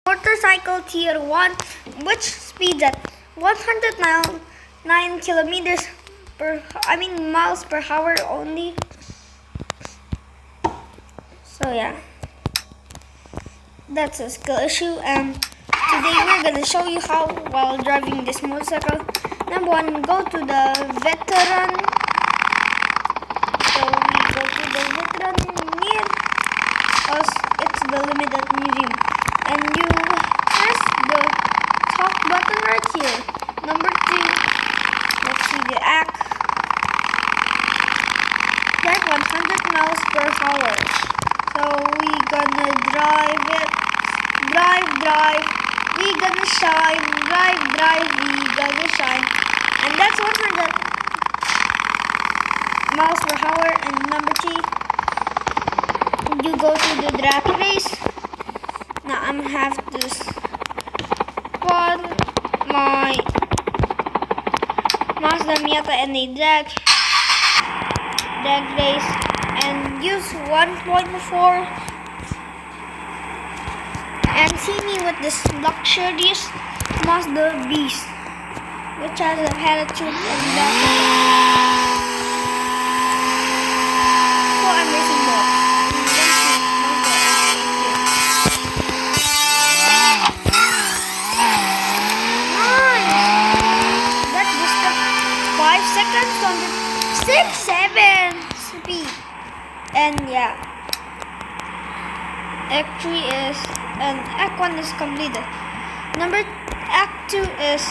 Motorcycle Tier 1, which speeds at 109 kilometers miles per hour only. So yeah, that's a skill issue, and today we're gonna show you how while driving this motorcycle. Number one, go to the veteran. So we go to the veteran near us. It's the limited museum, and you press the talk button right here. Number two, let's see the act. Like 100 miles per hour. So we gonna drive it. Drive. We gonna shine. Drive. We gonna shine. And that's 100 miles per hour. And number three, you go to the drag race. Now I'm have to spawn my Mazda Miata and a drag race and use 1.4 and see me with this luxurious Mazda Beast, which has a parachute and back. So I'm racing both. That just took 5 seconds on the 6-7 speed. And yeah, Act 3 is, and Act 1 is completed. Act 2 is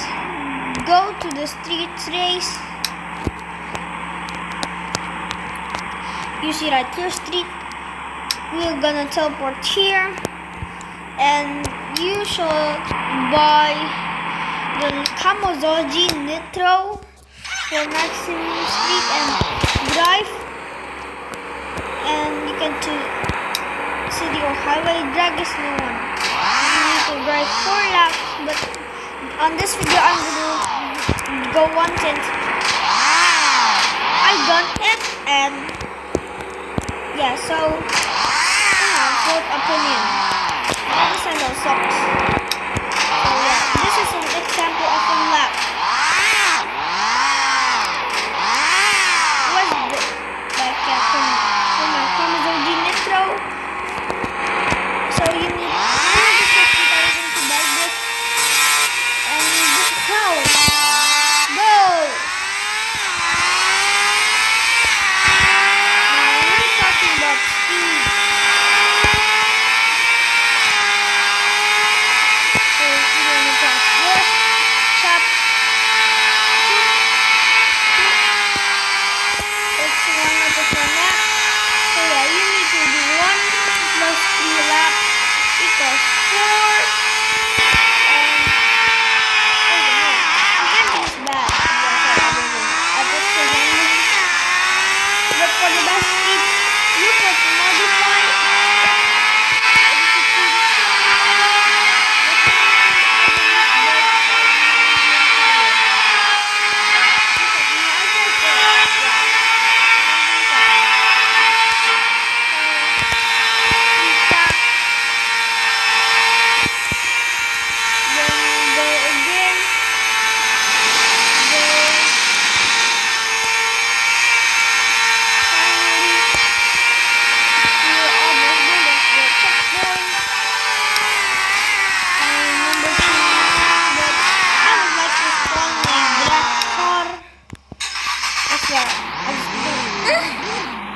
go to the street race. You see right here, street. We're gonna teleport here, and you should buy the Kamazoji Nitro for maximum speed and drive. And you can choose city or highway. Drag is no one. You need to drive 4 laps, but on this video I'm gonna go once and I done it. And yeah, so vote opinion. This handle sucks. So yeah, this is an example of a lap. What's the from my Kamazoji Nitro? So you need 150,000 to buy this, and this is how. Go! Now we're talking about speed. So you're gonna press this, chop, it's 1 out of 1 lap. So yeah, you need to do 1 plus 3 laps equals 4. And handling is bad. I put the handling. But for the best speed, you put modify.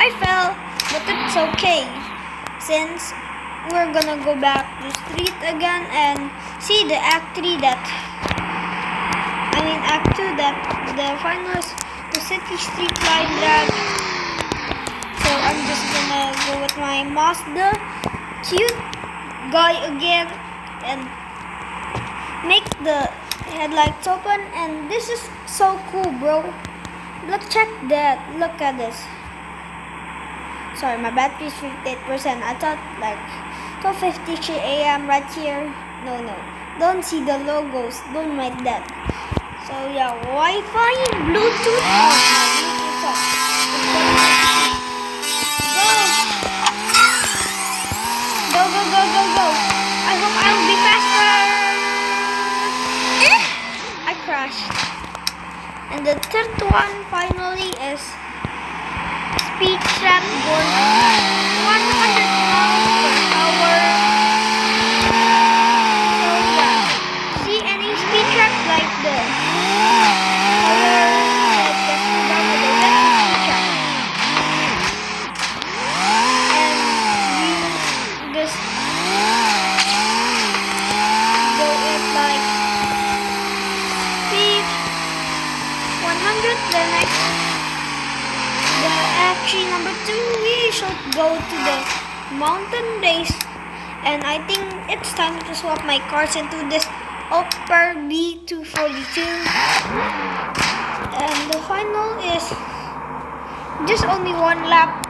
I fell, but it's okay, since we're gonna go back to the street again and see the Act 3 Act 2 that the final is the city street line drag. So I'm just gonna go with my Mazda cute guy again and make the headlights open, and this is so cool, bro. Check that. Look at this. Sorry, my battery is 58%. I thought like 12:53 a.m. right here. No. Don't see the logos. Don't like that. So yeah, Wi-Fi and Bluetooth on. Bluetooth off. Go. I hope I'll be faster. And the third one finally is speed trap going 100 miles per hour. So yeah, see any speed trap like the color that gets me down with the red speed trap. And you just go at like speed 100. The next, actually number 2, we should go to the mountain race. And I think it's time to swap my cars into this Opera B242. And the final is just only one lap.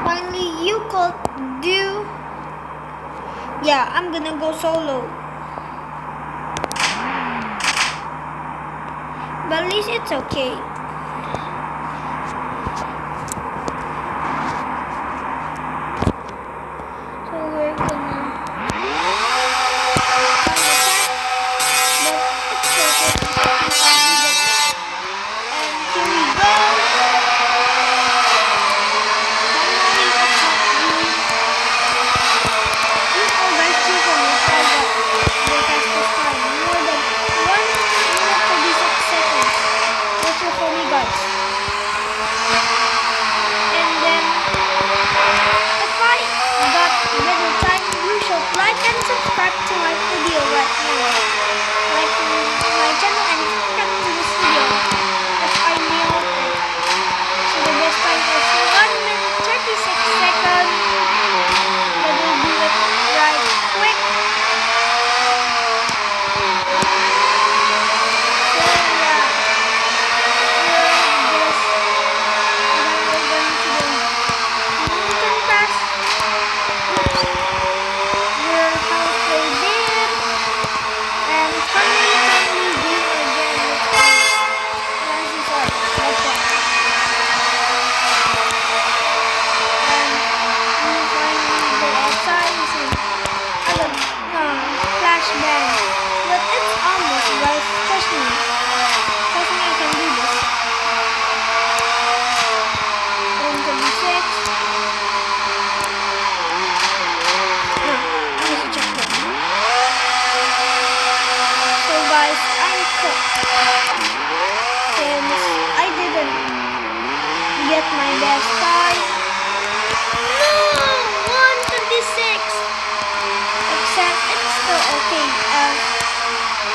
Finally, you could do. Yeah, I'm gonna go solo. But at least it's okay. So we're gonna subscribe to my video right now. Like my channel and subscribe to this video if I nailed it. So the best time is 1 minute 36 seconds. But we'll do it right quick. So yeah, we're going to the mountain pass. But it's almost, guys. Trust me. Trust me, I can do this. 126. No, I need to check that. So guys, I'm cooked. Since I didn't get my best time. No! 126! Except it's still okay as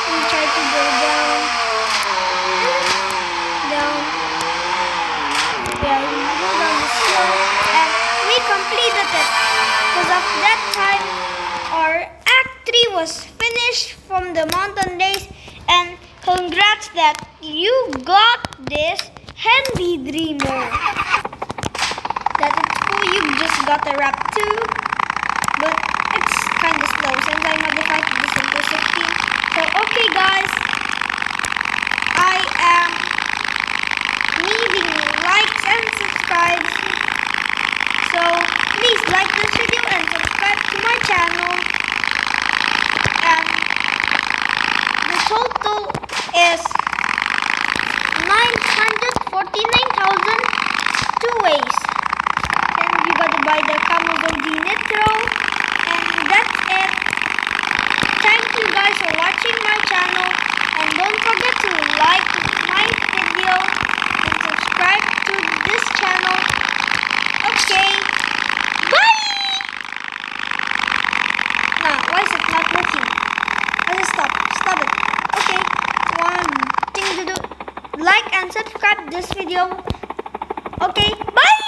we try to go down. Yeah, we go down the slope and we completed it. Because of that time, our Act 3 was finished from the mountain race. And congrats that you got this Handy Dreamer. That it's cool, you just got a wrap too. But it's kind of slow since I modified this into 16. So okay guys, I am needing likes and subscribes. So please like this video and subscribe to my channel. And the total is 949,000 two ways. And you gotta buy the Camel Gold Nitro. And that's it. Thank you guys for watching my channel. And don't forget to like my video and subscribe to this channel. Okay. Bye! Nah, why is it not working? I just stop it. Okay. One thing to do. Like and subscribe this video. Okay. Bye!